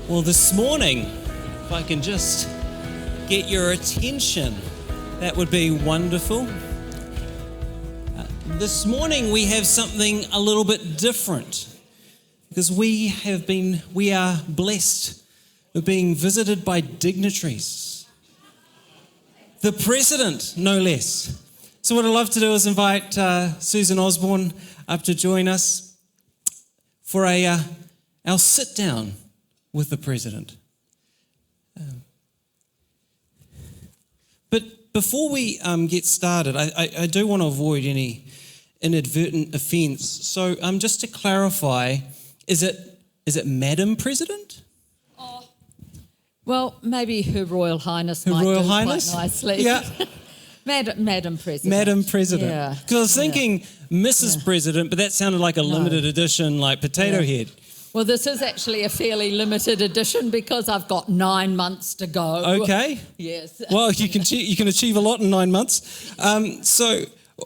Well, this morning, if I can just get your attention, that would be wonderful. This morning we have something a little bit different because we are blessed with being visited by dignitaries. The President, no less. So what I'd love to do is invite Susan Osbourne up to join us for our sit down with the President. But before we get started, I do want to avoid any inadvertent offence. So just to clarify, is it Madam President? Oh, well, maybe Her Royal Highness Her might Royal do Highness? quite nicely. Yeah. Madam President. Madam President. Yeah. Because I was thinking Mrs. President, but that sounded like a limited edition, like Potato Head. Well, this is actually a fairly limited edition because I've got 9 months to go. Okay. Yes. Well, you can achieve a lot in 9 months.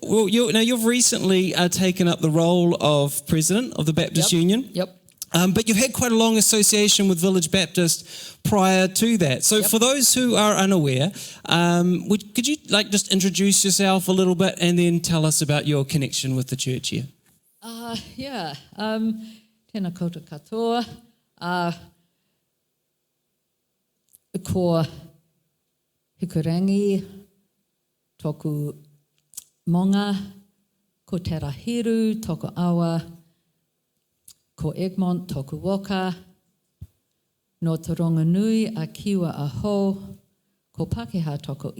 You've recently taken up the role of President of the Baptist Union. Yep. But you've had quite a long association with Village Baptist prior to that. So for those who are unaware, could you just introduce yourself a little bit and then tell us about your connection with the church here? Tēnā koutou katoa. Ko hikurangi, tōku monga, ko terahiru, tōku awa, ko Egmont, tōku waka, no te rongonui a kiwa a ho, ko Pākehā tōku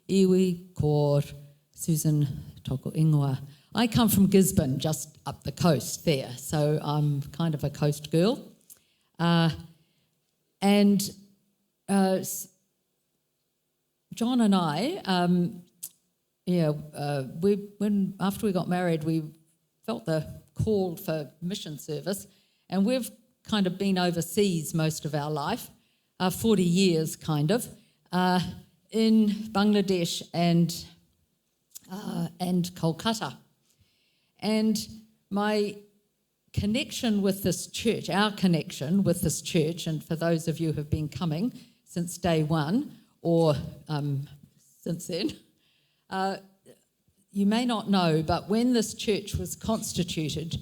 iwi, ko Susan tōku ingoa. I come from Gisborne, just up the coast there, so I'm kind of a coast girl. And John and I, after we got married, we felt the call for mission service, and we've kind of been overseas most of our life, 40 years kind of, in Bangladesh and Kolkata. And my connection with this church, our connection with this church, and for those of you who have been coming since day one or since then, you may not know, but when this church was constituted,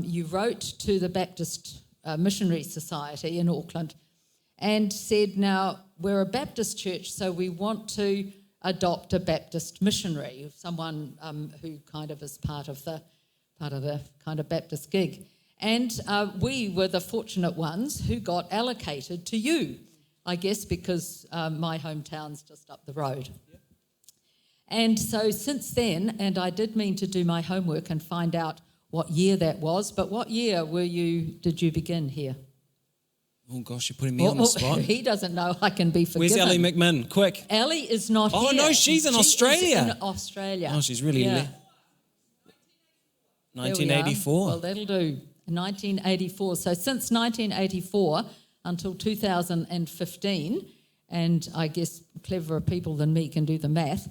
you wrote to the Baptist Missionary Society in Auckland and said, now, we're a Baptist church, so we want to adopt a Baptist missionary, someone who kind of is part of the kind of Baptist gig. And we were the fortunate ones who got allocated to you, I guess, because my hometown's just up the road. Yep. And so since then, and I did mean to do my homework and find out what year that was, but what year did you begin here? Oh, gosh, you're putting me on the spot. He doesn't know I can be forgiven. Where's Ellie McMinn? Quick. Ellie is not here. Oh, no, she's in Australia. Is in Australia. Oh, she's really... 1984. Well, that'll do. 1984. So since 1984 until 2015, and I guess cleverer people than me can do the math,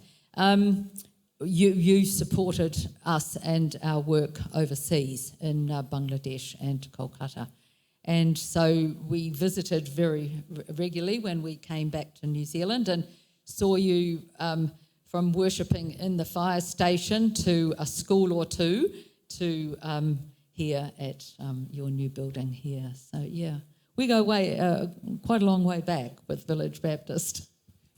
you supported us and our work overseas in Bangladesh and Kolkata. And so we visited very regularly when we came back to New Zealand and saw you from worshipping in the fire station to a school or two to here at your new building here. So, we go quite a long way back with Village Baptist.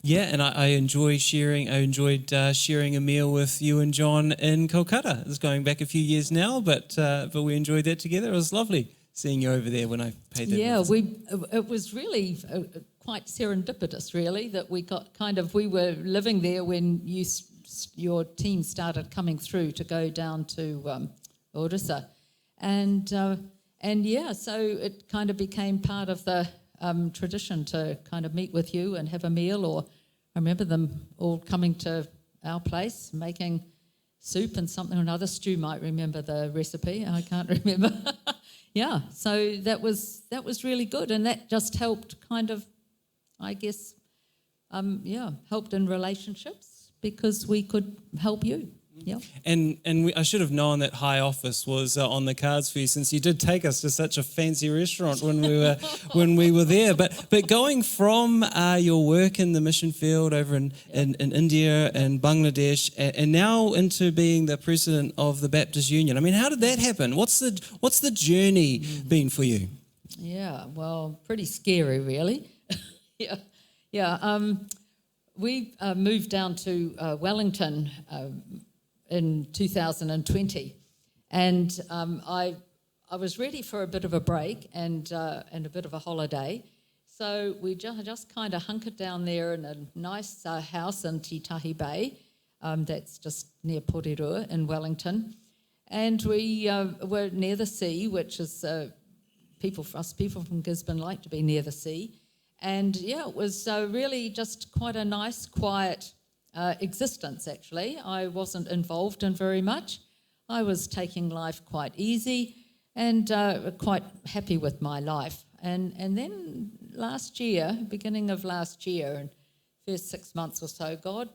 Yeah, and I enjoyed sharing a meal with you and John in Kolkata. It's going back a few years now, but we enjoyed that together. It was lovely seeing you over there when I paid that. Yeah, it was really quite serendipitous, really, that we were living there when your team started coming through to go down to Orissa. And so it kind of became part of the tradition to kind of meet with you and have a meal, or I remember them all coming to our place, making soup and something or another. Stu might remember the recipe, I can't remember. Yeah, so that was really good, and that just helped kind of, I guess, helped in relationships because we could help you. Yeah. And I should have known that high office was on the cards for you, since you did take us to such a fancy restaurant when we were there. But going from your work in the mission field over in India and Bangladesh, and now into being the president of the Baptist Union, I mean, how did that happen? What's the journey been for you? Yeah, well, pretty scary, really. We moved down to Wellington in 2020, and I was ready for a bit of a break and a bit of a holiday. So we just kind of hunkered down there in a nice house in Titahi Bay, that's just near Porirua in Wellington, and we were near the sea, which is people from Gisborne like to be near the sea. And yeah, it was really just quite a nice, quiet existence, actually. I wasn't involved in very much. I was taking life quite easy and quite happy with my life. And then last year, beginning of last year, and first 6 months or so, God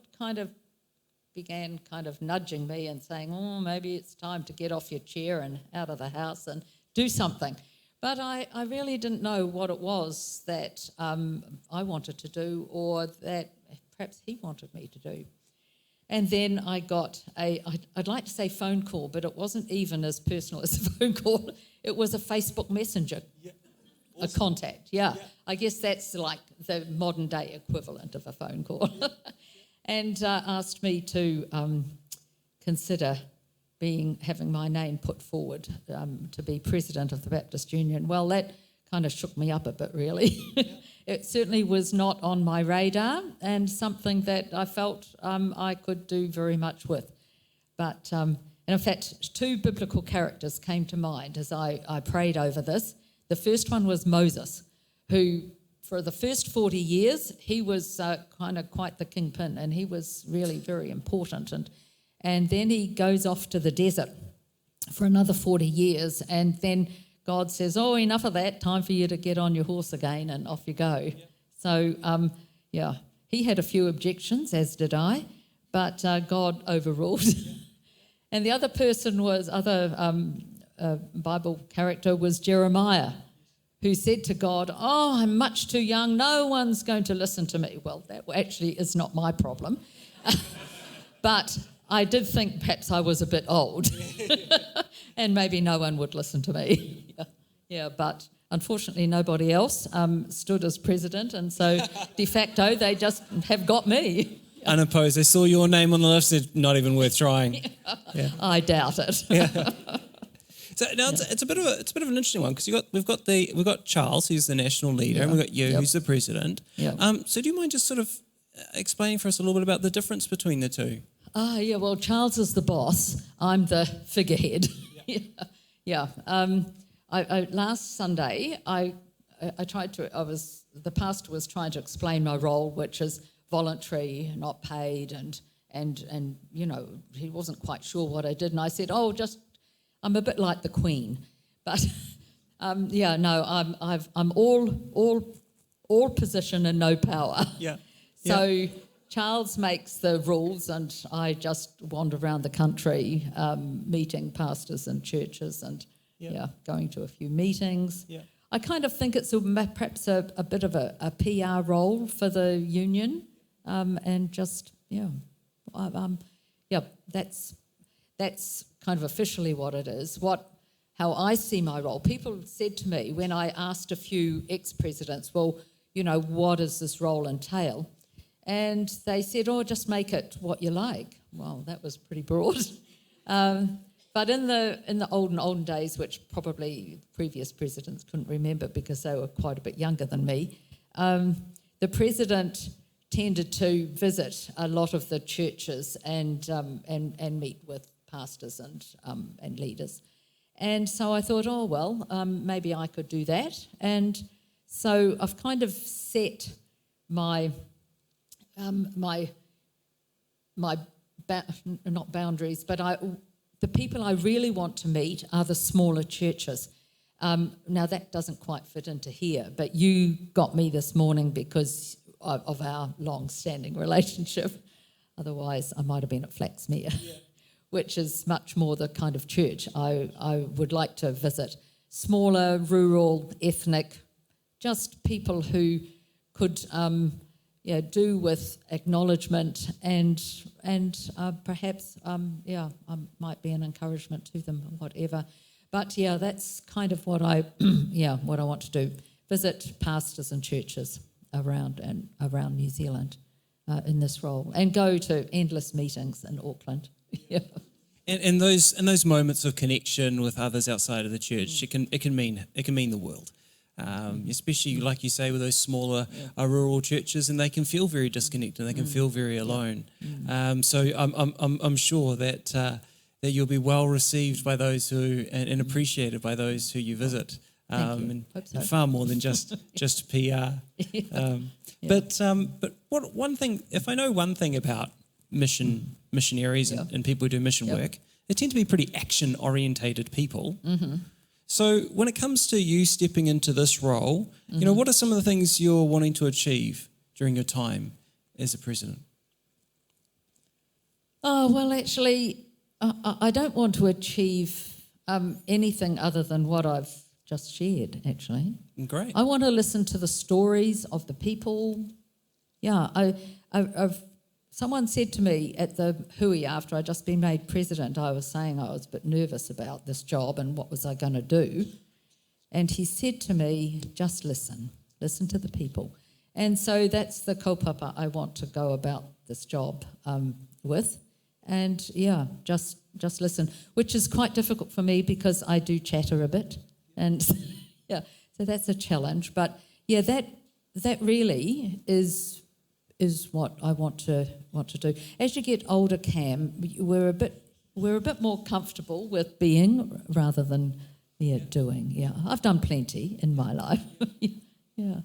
began nudging me and saying, oh, maybe it's time to get off your chair and out of the house and do something. But I really didn't know what it was that I wanted to do, or that perhaps he wanted me to do. And then I got I'd like to say phone call, but it wasn't even as personal as a phone call. It was a Facebook Messenger, awesome. A contact, yeah. I guess that's like the modern day equivalent of a phone call. And asked me to consider having my name put forward to be president of the Baptist Union. Well, that kind of shook me up a bit, really. It certainly was not on my radar, and something that I felt I could do very much with. But, and in fact, 2 biblical characters came to mind as I prayed over this. The first one was Moses, who for the first 40 years, he was quite the kingpin, and he was really very important. And then he goes off to the desert for another 40 years, and then God says, oh, enough of that, time for you to get on your horse again, and off you go. Yeah. So, he had a few objections, as did I, but God overruled. And the other Bible character was Jeremiah, who said to God, oh, I'm much too young, no one's going to listen to me. Well, that actually is not my problem. But I did think perhaps I was a bit old and maybe no one would listen to me. But unfortunately nobody else stood as president, and so de facto they just have got me. Unopposed. They saw your name on the list, said not even worth trying. Yeah. I doubt it. Yeah. So now it's a bit of an interesting one, because we've got Charles, who's the national leader, and we've got you, who's the president. So do you mind just sort of explaining for us a little bit about the difference between the two? Well, Charles is the boss. I'm the figurehead. Last Sunday, the pastor was trying to explain my role, which is voluntary, not paid, and he wasn't quite sure what I did, and I said, I'm a bit like the Queen, but I'm all position and no power. So Charles makes the rules, and I just wander around the country, meeting pastors and churches, and going to a few meetings. I kind of think it's perhaps a bit of a PR role for the union, and just that's kind of officially what it is. How I see my role. People said to me when I asked a few ex-presidents, well, what does this role entail? And they said, just make it what you like. Well, that was pretty broad. But in the olden days, which probably previous presidents couldn't remember because they were quite a bit younger than me, the president tended to visit a lot of the churches and meet with pastors and leaders. And so I thought, maybe I could do that. And so I've kind of set my not boundaries, but the people I really want to meet are the smaller churches. Now that doesn't quite fit into here, but you got me this morning because of our long-standing relationship. Otherwise, I might have been at Flaxmere. which is much more the kind of church I would like to visit. Smaller, rural, ethnic, just people who could do with acknowledgement and perhaps might be an encouragement to them or whatever. But that's kind of what I want to do. Visit pastors and churches around New Zealand in this role, and go to endless meetings in Auckland. Yeah. And those moments of connection with others outside of the church, it can mean the world. Especially, like you say, with those smaller rural churches, and they can feel very disconnected. They can feel very alone. So I'm sure that you'll be well received by those who and appreciated by those who you visit. And far more than just PR. But what one thing, if I know one thing about missionaries and people who do mission work, they tend to be pretty action-orientated people. So when it comes to you stepping into this role, what are some of the things you're wanting to achieve during your time as a president? Oh, well, actually, I don't want to achieve anything other than what I've just shared, actually. Great. I want to listen to the stories of the people. Yeah, someone said to me at the hui after I'd just been made president, I was saying I was a bit nervous about this job and what was I going to do. And he said to me, just listen to the people. And so that's the kaupapa I want to go about this job with. And just listen, which is quite difficult for me because I do chatter a bit. And so that's a challenge. But that really is what I want to do. As you get older, Cam, we're a bit more comfortable with being rather than doing. Yeah, I've done plenty in my life. Yeah.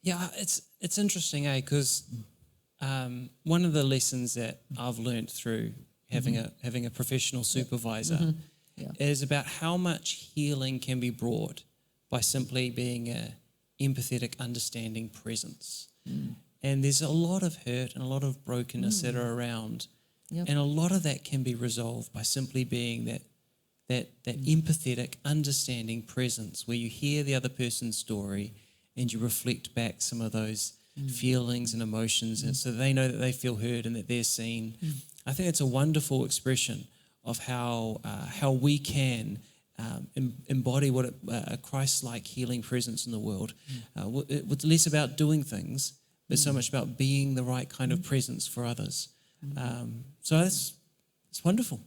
Yeah, it's interesting, because one of the lessons that I've learned through having a professional supervisor is about how much healing can be brought by simply being a empathetic, understanding presence. And there's a lot of hurt and a lot of brokenness that are around, and a lot of that can be resolved by simply being that empathetic, understanding presence where you hear the other person's story and you reflect back some of those feelings and emotions, and so they know that they feel heard and that they're seen. I think it's a wonderful expression of how we can embody what a Christ-like healing presence in the world. It's less about doing things, but so much about being the right kind of presence for others. So it's wonderful.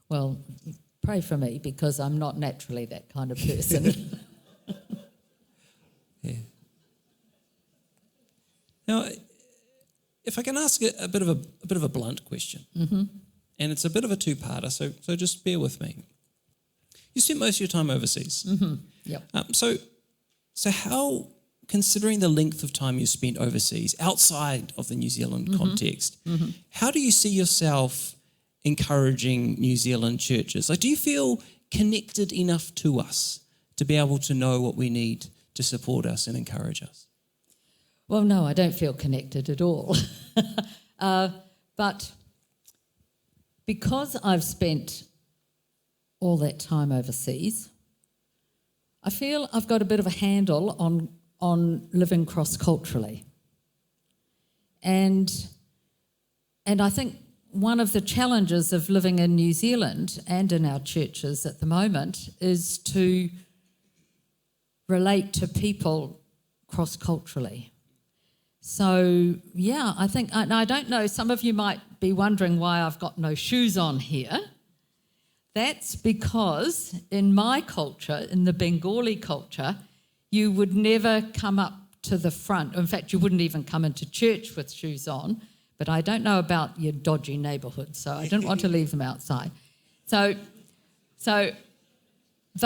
Well, pray for me because I'm not naturally that kind of person. Yeah. Now, if I can ask a bit of a blunt question, and it's a bit of a two-parter, so just bear with me. You spent most of your time overseas. Yep. So how, considering the length of time you spent overseas, outside of the New Zealand context, how do you see yourself encouraging New Zealand churches? Like, do you feel connected enough to us to be able to know what we need to support us and encourage us? Well, no, I don't feel connected at all. But because I've spent all that time overseas, I feel I've got a bit of a handle on living cross-culturally. And I think one of the challenges of living in New Zealand and in our churches at the moment is to relate to people cross-culturally. So, I think, and I don't know, some of you might be wondering why I've got no shoes on here. That's because in my culture, in the Bengali culture, you would never come up to the front. In fact, you wouldn't even come into church with shoes on. But I don't know about your dodgy neighbourhood, so I didn't want to leave them outside. But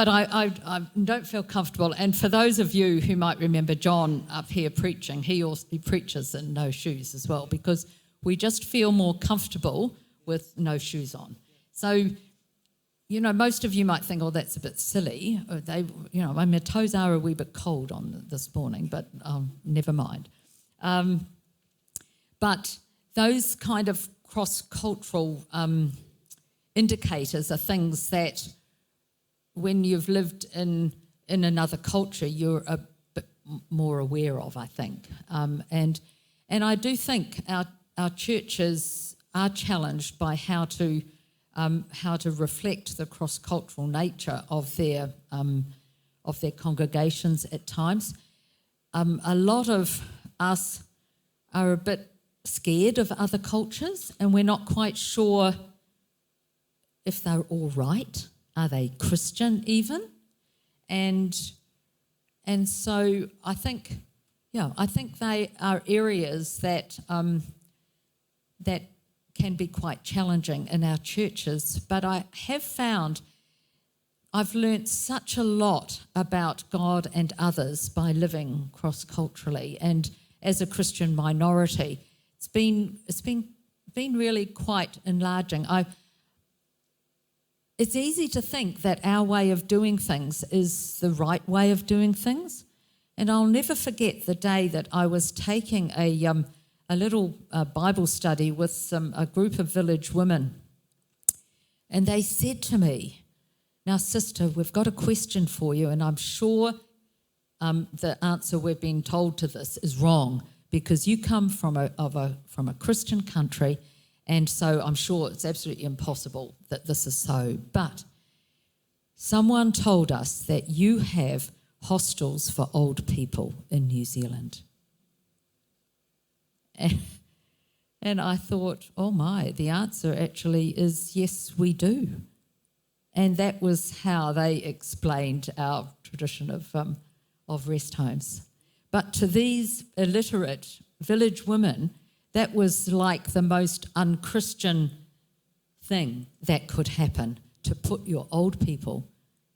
I don't feel comfortable. And for those of you who might remember John up here preaching, he preaches in no shoes as well, because we just feel more comfortable with no shoes on. So, most of you might think, oh, that's a bit silly. My toes are a wee bit cold on this morning, but never mind. But those kind of cross-cultural indicators are things that when you've lived in another culture, you're a bit more aware of, I think. And I do think our churches are challenged by how to reflect the cross-cultural nature of their congregations at times. A lot of us are a bit scared of other cultures, and we're not quite sure if they're all right. Are they Christian even? And so I think they are areas that that can be quite challenging in our churches. But I have found I've learnt such a lot about God and others by living cross-culturally, and as a Christian minority, it's been really quite enlarging. It's easy to think that our way of doing things is the right way of doing things, and I'll never forget the day that I was taking a little Bible study with a group of village women, and they said to me, "Now, sister, we've got a question for you, and I'm sure the answer we've been told to this is wrong because you come from a Christian country, and so I'm sure it's absolutely impossible that this is so. But someone told us that you have hostels for old people in New Zealand." And I thought, oh my, the answer actually is yes, we do. And that was how they explained our tradition of rest homes. But to these illiterate village women, that was like the most unchristian thing that could happen, to put your old people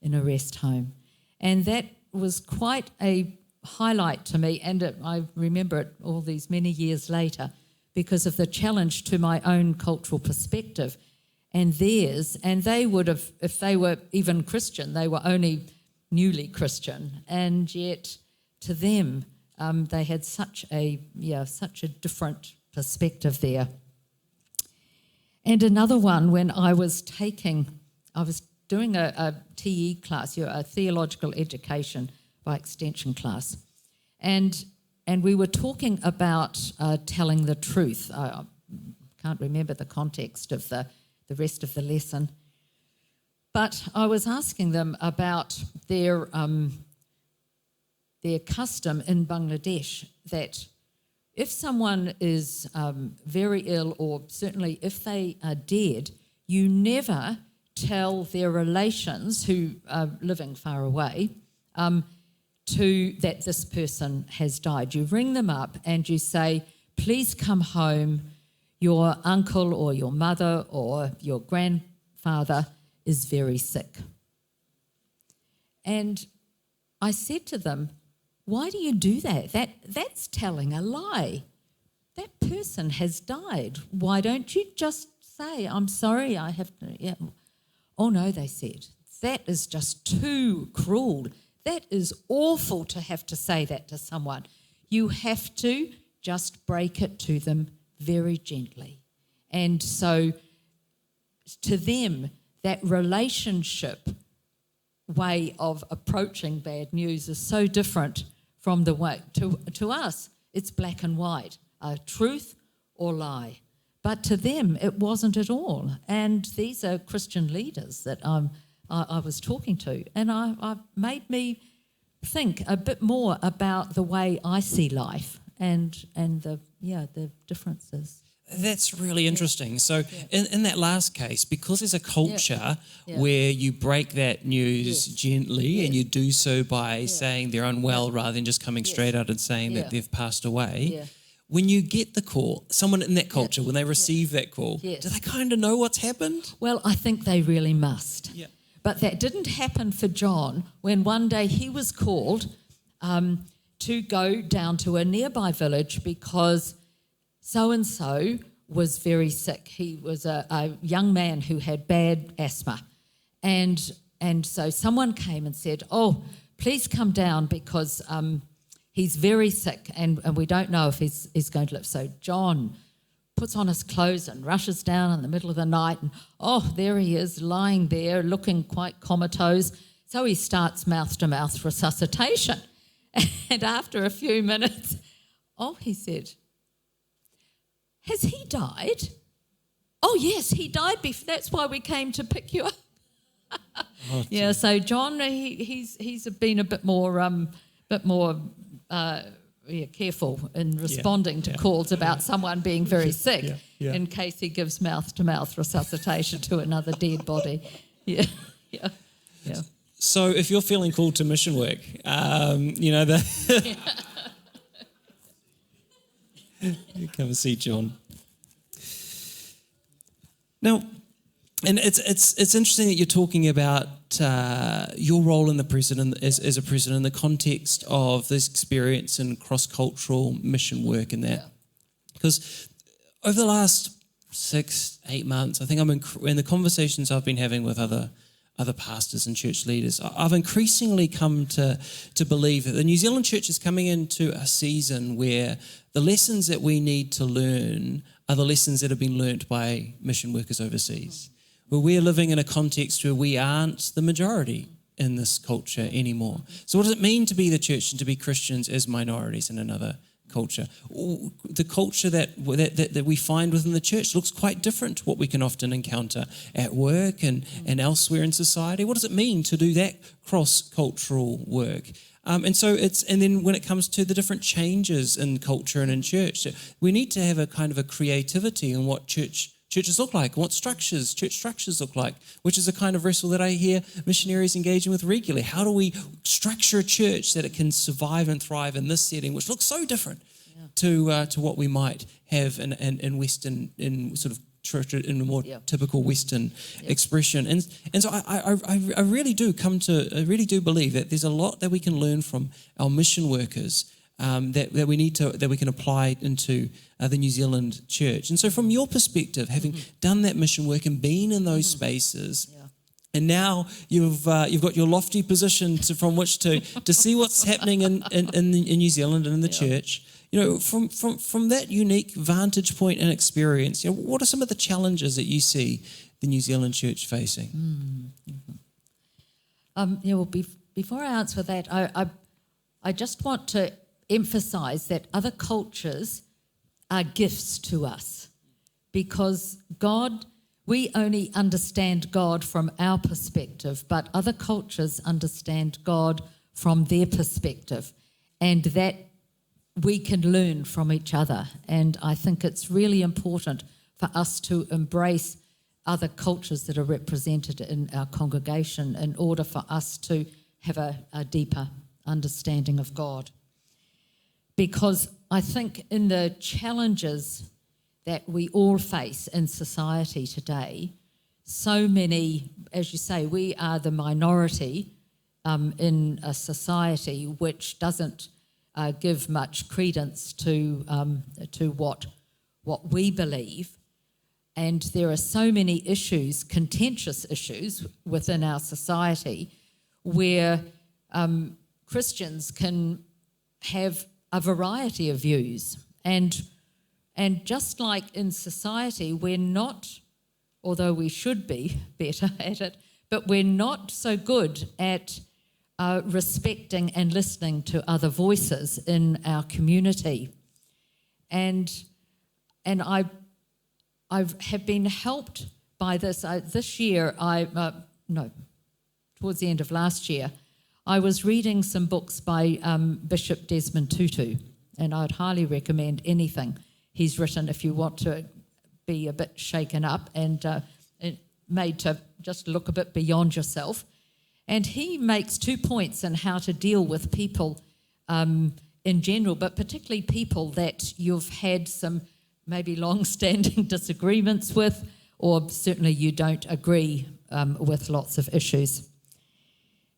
in a rest home. And that was quite a highlight to me, and I remember it all these many years later because of the challenge to my own cultural perspective and theirs. And they would have, if they were even Christian, they were only newly Christian, and yet to them they had such a different perspective there. And another one, when I was doing a TE class, a theological education by extension class, and we were talking about telling the truth. I can't remember the context of the rest of the lesson, but I was asking them about their custom in Bangladesh that if someone is very ill, or certainly if they are dead, you never tell their relations who are living far away that this person has died. You ring them up and you say, "Please come home. Your uncle or your mother or your grandfather is very sick." And I said to them, "Why do you do that? That's telling a lie. That person has died. Why don't you just say, 'I'm sorry, I have to'" Yeah. "Oh no," they said, "that is just too cruel. That is awful to have to say that to someone. You have to just break it to them very gently." And so to them, that relationship way of approaching bad news is so different from the way to us. It's black and white, truth or lie. But to them, it wasn't at all. And these are Christian leaders that I was talking to, and I made me think a bit more about the way I see life and the differences. That's really interesting. So in that last case, because there's a culture where you break that news gently, and you do so by saying they're unwell rather than just coming straight out and saying that they've passed away. When you get the call, someone in that culture, when they receive that call, do they kind of know what's happened? Well, I think they really must. Yeah. But that didn't happen for John when one day he was called to go down to a nearby village because so-and-so was very sick. He was a young man who had bad asthma. And so someone came and said, "Oh, please come down because he's very sick and we don't know if he's going to live." So John puts on his clothes and rushes down in the middle of the night, and there he is lying there looking quite comatose. So he starts mouth-to-mouth resuscitation. And after a few minutes, he said, "Has he died?" "Oh, yes, he died. That's why we came to pick you up." Yeah, so John, he's been a bit more careful in responding to calls about someone being very sick, in case he gives mouth-to-mouth resuscitation to another dead body. Yeah. So if you're feeling called to mission work, you come and see John. Now, and it's interesting that you're talking about your role in the president as a president in the context of this experience in cross-cultural mission work and that. Because over the last 6-8 months, I think in the conversations I've been having with other pastors and church leaders, I've increasingly come to believe that the New Zealand church is coming into a season where the lessons that we need to learn are the lessons that have been learnt by mission workers overseas, where we're living in a context where we aren't the majority in this culture anymore. So what does it mean to be the church and to be Christians as minorities in another culture? The culture that we find within the church looks quite different to what we can often encounter at work and elsewhere in society. What does it mean to do that cross-cultural work? And then when it comes to the different changes in culture and in church, we need to have a kind of a creativity in what churches look like, what church structures look like, which is a kind of wrestle that I hear missionaries engaging with regularly. How do we structure a church that it can survive and thrive in this setting, which looks so different to what we might have in Western, in sort of church, in a more typical Western expression. And so I really do believe that there's a lot that we can learn from our mission workers that we can apply into the New Zealand church. And so from your perspective, having done that mission work and been in those spaces, and now you've got your lofty position from which to see what's happening in New Zealand and in the church. From that unique vantage point and experience, what are some of the challenges that you see the New Zealand church facing? Before I answer that, I just want to emphasize that other cultures are gifts to us, because we only understand God from our perspective, but other cultures understand God from their perspective, and that we can learn from each other. And I think it's really important for us to embrace other cultures that are represented in our congregation in order for us to have a deeper understanding of God. Because I think in the challenges that we all face in society today, so many, as you say, we are the minority in a society which doesn't give much credence to what we believe. And there are so many issues, contentious issues within our society, where Christians can have a variety of views. And just like in society, we're not, although we should be better at it, but we're not so good at respecting and listening to other voices in our community. And I have been helped by this. This year, towards the end of last year, I was reading some books by Bishop Desmond Tutu, and I'd highly recommend anything he's written if you want to be a bit shaken up and made to just look a bit beyond yourself. And he makes 2 points on how to deal with people in general, but particularly people that you've had some maybe long-standing disagreements with, or certainly you don't agree with lots of issues.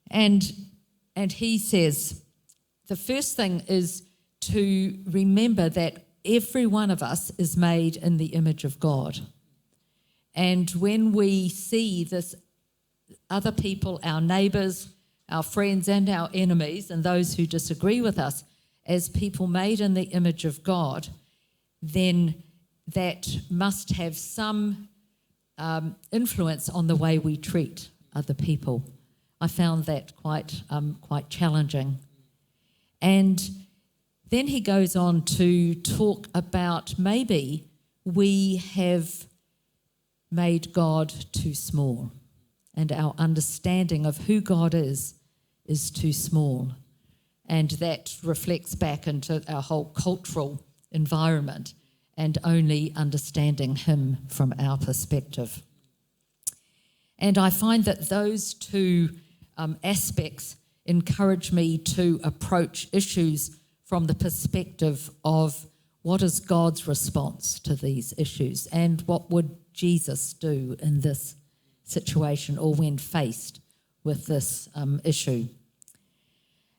And he says, the first thing is to remember that every one of us is made in the image of God. And when we see this, other people, our neighbours, our friends and our enemies, and those who disagree with us, as people made in the image of God, then that must have some influence on the way we treat other people. I found that quite challenging. And then he goes on to talk about maybe we have made God too small, and our understanding of who God is too small. And that reflects back into our whole cultural environment and only understanding him from our perspective. And I find that those two aspects encourage me to approach issues from the perspective of what is God's response to these issues and what would Jesus do in this situation or when faced with this issue.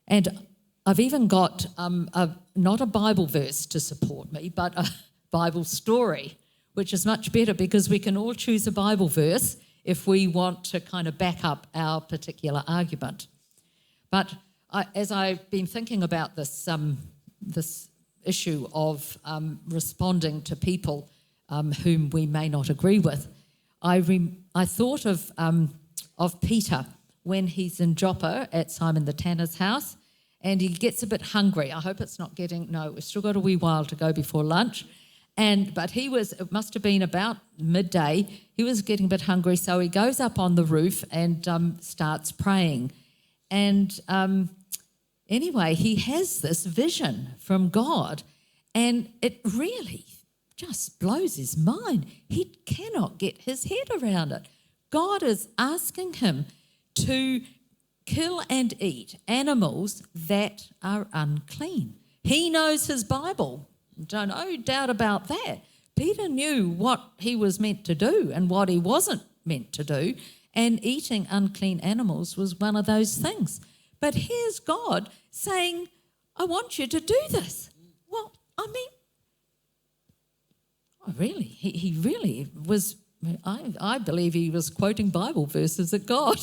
And I've even got not a Bible verse to support me, but a Bible story, which is much better because we can all choose a Bible verse if we want to kind of back up our particular argument. But as I've been thinking about this issue of responding to people whom we may not agree with, I thought of Peter when he's in Joppa at Simon the Tanner's house, and he gets a bit hungry. I hope it's not we've still got a wee while to go before lunch. But it must have been about midday, he was getting a bit hungry, so he goes up on the roof and starts praying. And anyway, he has this vision from God, and it really just blows his mind. He cannot get his head around it. God is asking him to kill and eat animals that are unclean. He knows his Bible. No doubt about that. Peter knew what he was meant to do and what he wasn't meant to do, and eating unclean animals was one of those things. But here's God saying, I want you to do this. Well, I mean, really, he really was, I believe he was quoting Bible verses at God.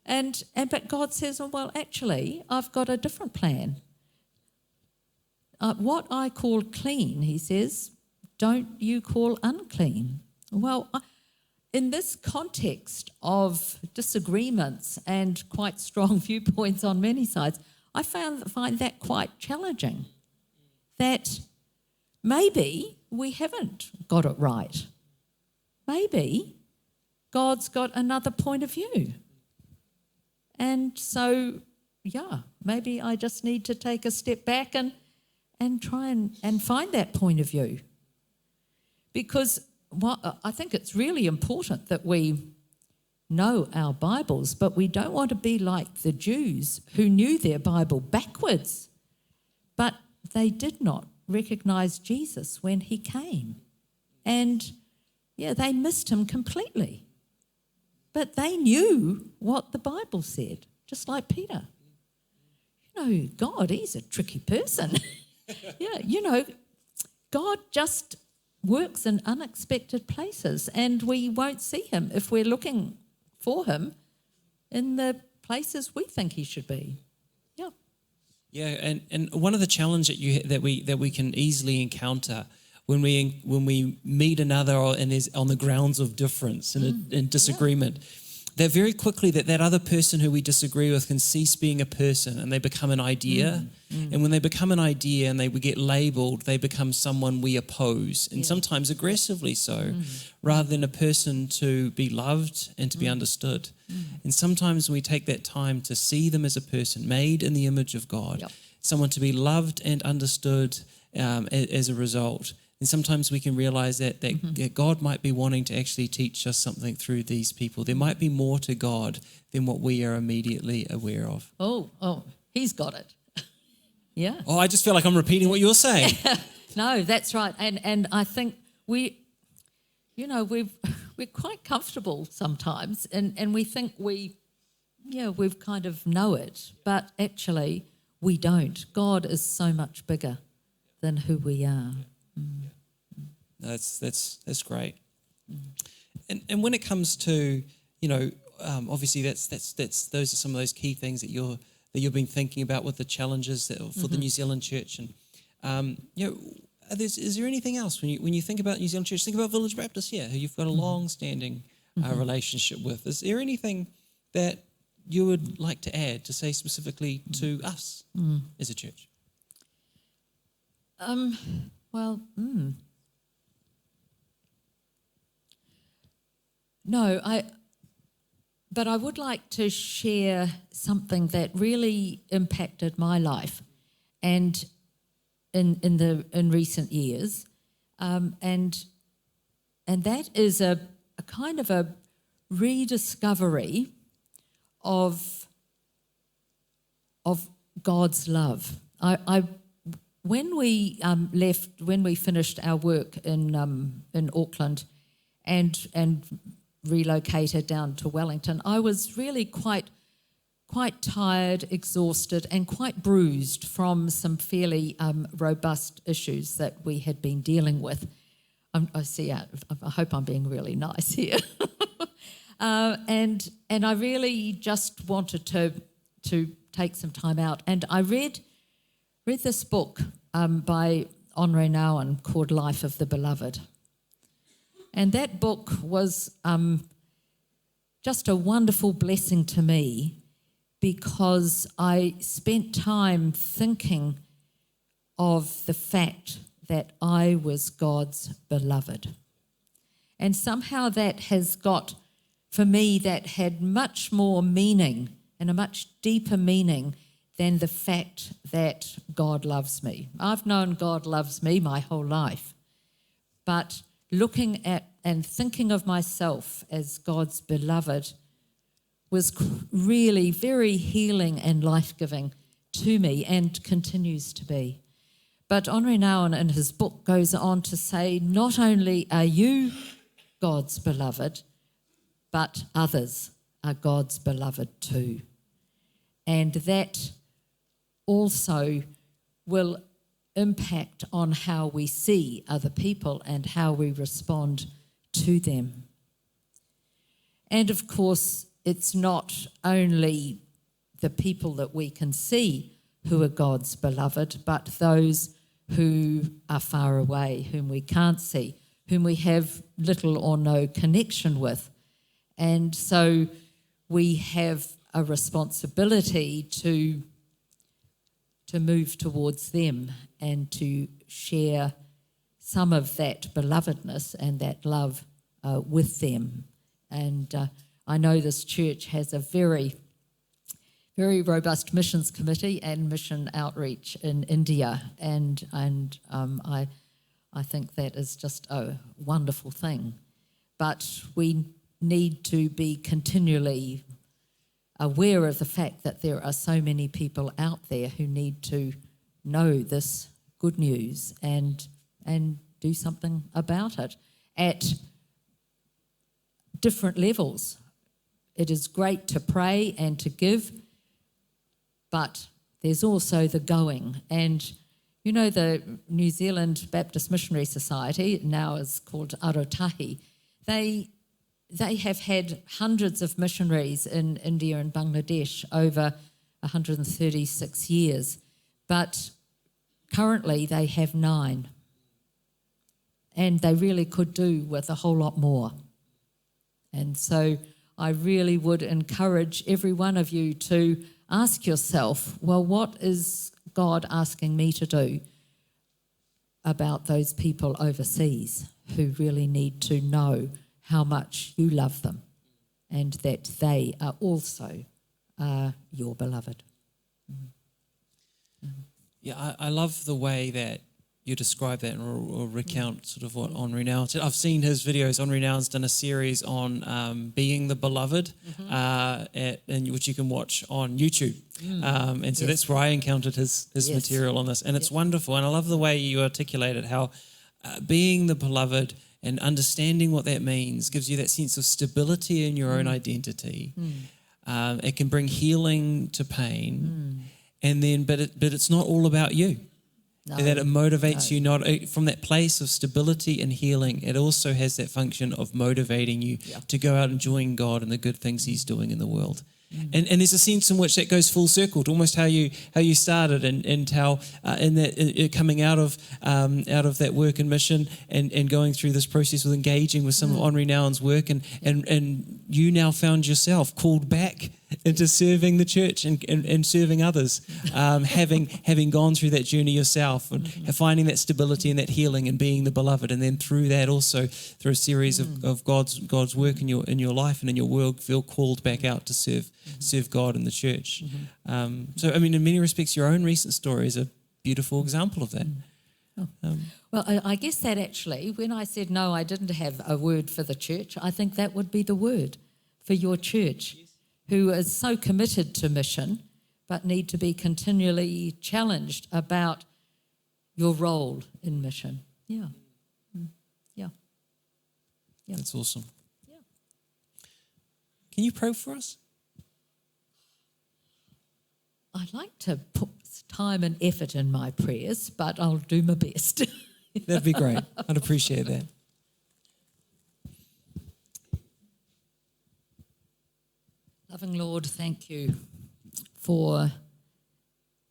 But God says, well, actually, I've got a different plan. What I call clean, he says, don't you call unclean. Well, in this context of disagreements and quite strong viewpoints on many sides, I find that quite challenging, that maybe we haven't got it right. Maybe God's got another point of view. And so, maybe I just need to take a step back and try and find that point of view. Because I think it's really important that we know our Bibles, but we don't want to be like the Jews who knew their Bible backwards, but they did not recognise Jesus when he came. And, they missed him completely. But they knew what the Bible said, just like Peter. God, he's a tricky person. God just works in unexpected places, and we won't see him if we're looking for him in the places we think he should be. And one of the challenges that we can easily encounter when we meet another and there's on the grounds of difference and disagreement, that very quickly that other person who we disagree with can cease being a person and they become an idea. And when they become an idea and they get labelled, they become someone we oppose, and sometimes aggressively so, rather than a person to be loved and to be understood. And sometimes we take that time to see them as a person made in the image of God, someone to be loved and understood as a result. And sometimes we can realize that God might be wanting to actually teach us something through these people. There might be more to God than what we are immediately aware of. Oh, he's got it. Yeah. Oh, I just feel like I'm repeating what you're saying. No, that's right. And I think we're quite comfortable sometimes, and we think we've kind of know it, but actually we don't. God is so much bigger than who we are. That's great. And when it comes to obviously that's those are some of those key things that you've been thinking about with the challenges for the New Zealand church, and is there anything else when you think about New Zealand Church? Think about Village Baptist here, who you've got a long-standing relationship with. Is there anything that you would like to add to say specifically to us as a church? No, but I would like to share something that really impacted my life, and in recent years, and that is a kind of a rediscovery of God's love. When we finished our work in Auckland and relocated down to Wellington, I was really quite tired, exhausted, and quite bruised from some fairly robust issues that we had been dealing with. I hope I'm being really nice here. And I really just wanted to take some time out. And I read this book by Henri Nouwen called Life of the Beloved. And that book was just a wonderful blessing to me, because I spent time thinking of the fact that I was God's beloved. And somehow that has got, for me, that had much more meaning and a much deeper meaning than the fact that God loves me. I've known God loves me my whole life, but looking at and thinking of myself as God's beloved was really very healing and life-giving to me, and continues to be. But Henri Nouwen in his book goes on to say, not only are you God's beloved, but others are God's beloved too. And that also will impact on how we see other people and how we respond to them. And of course, it's not only the people that we can see who are God's beloved, but those who are far away, whom we can't see, whom we have little or no connection with. And so we have a responsibility to move towards them and to share some of that belovedness and that love with them. And I know this church has a very, very robust missions committee and mission outreach in India, and I think that is just a wonderful thing. But we need to be continually aware of the fact that there are so many people out there who need to know this good news and do something about it at different levels. It is great to pray and to give, but there's also the going. And you know, the New Zealand Baptist Missionary Society, now is called Arotahi, they have had hundreds of missionaries in India and Bangladesh over 136 years, but currently they have 9. And they really could do with a whole lot more. And so I really would encourage every one of you to ask yourself, well, what is God asking me to do about those people overseas who really need to know how much you love them and that they are also your beloved. Yeah, I love the way that you describe that or recount sort of what Henri Nouwen said. I've seen his videos. Henri Nouwen's done a series on being the beloved, which you can watch on YouTube. And so that's where I encountered his material on this. And it's wonderful. And I love the way you articulated how being the beloved and understanding what that means gives you that sense of stability in your own identity. It can bring healing to pain. And then, but it's not all about you. No, that it motivates you not from that place of stability and healing. It also has that function of motivating you to go out and join God and the good things He's doing in the world. And there's a sense in which that goes full circle to almost how you started, and how in that coming out of that work and mission, and going through this process with engaging with some of Henri Nouwen's work, and you now found yourself called back into serving the church and serving others, having gone through that journey yourself, and finding that stability and that healing and being the beloved, and then through that also through a series of God's work in your life and in your world, feel called back out to serve God in the church. So I mean, in many respects, your own recent story is a beautiful example of that. Well, I guess that actually, when I said no, I didn't have a word for the church, I think that would be the word for your church, who is so committed to mission, but need to be continually challenged about your role in mission. Yeah. Yeah. That's awesome. Yeah. Can you pray for us? I'd like to put time and effort in my prayers, but I'll do my best. That'd be great. I'd appreciate that. Loving Lord, thank you for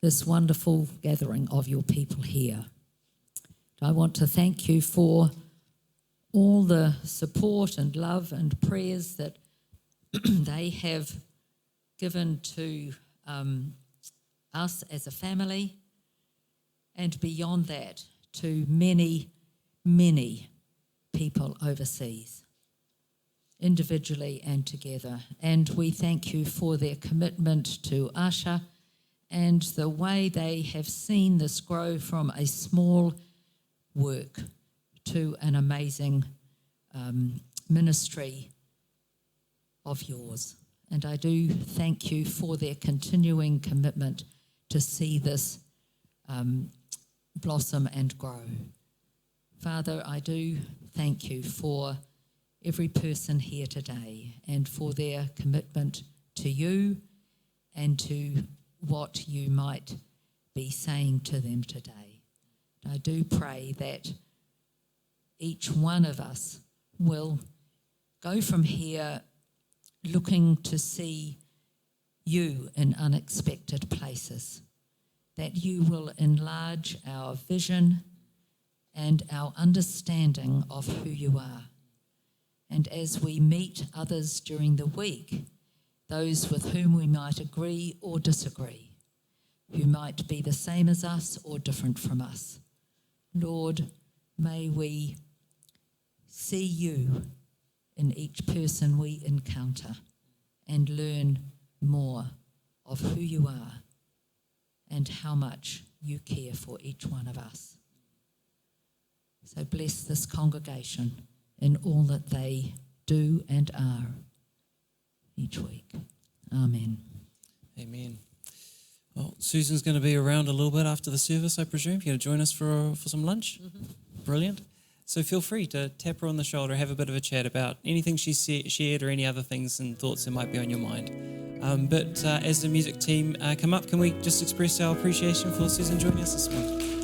this wonderful gathering of your people here. I want to thank you for all the support and love and prayers that they have given to us as a family, and beyond that to many, many people overseas, individually and together. And we thank you for their commitment to Asha and the way they have seen this grow from a small work to an amazing ministry of yours. And I do thank you for their continuing commitment to see this blossom and grow. Father, I do thank you for every person here today and for their commitment to you and to what you might be saying to them today. I do pray that each one of us will go from here looking to see you in unexpected places, that you will enlarge our vision and our understanding of who you are. And as we meet others during the week, those with whom we might agree or disagree, who might be the same as us or different from us, Lord, may we see you in each person we encounter and learn more of who you are and how much you care for each one of us. So bless this congregation in all that they do and are each week. Amen. Amen. Well, Susan's going to be around a little bit after the service, I presume. You're going to join us for some lunch? Mm-hmm. Brilliant. So feel free to tap her on the shoulder, have a bit of a chat about anything she shared or any other things and thoughts that might be on your mind. But as the music team come up, can we just express our appreciation for Susan joining us this morning?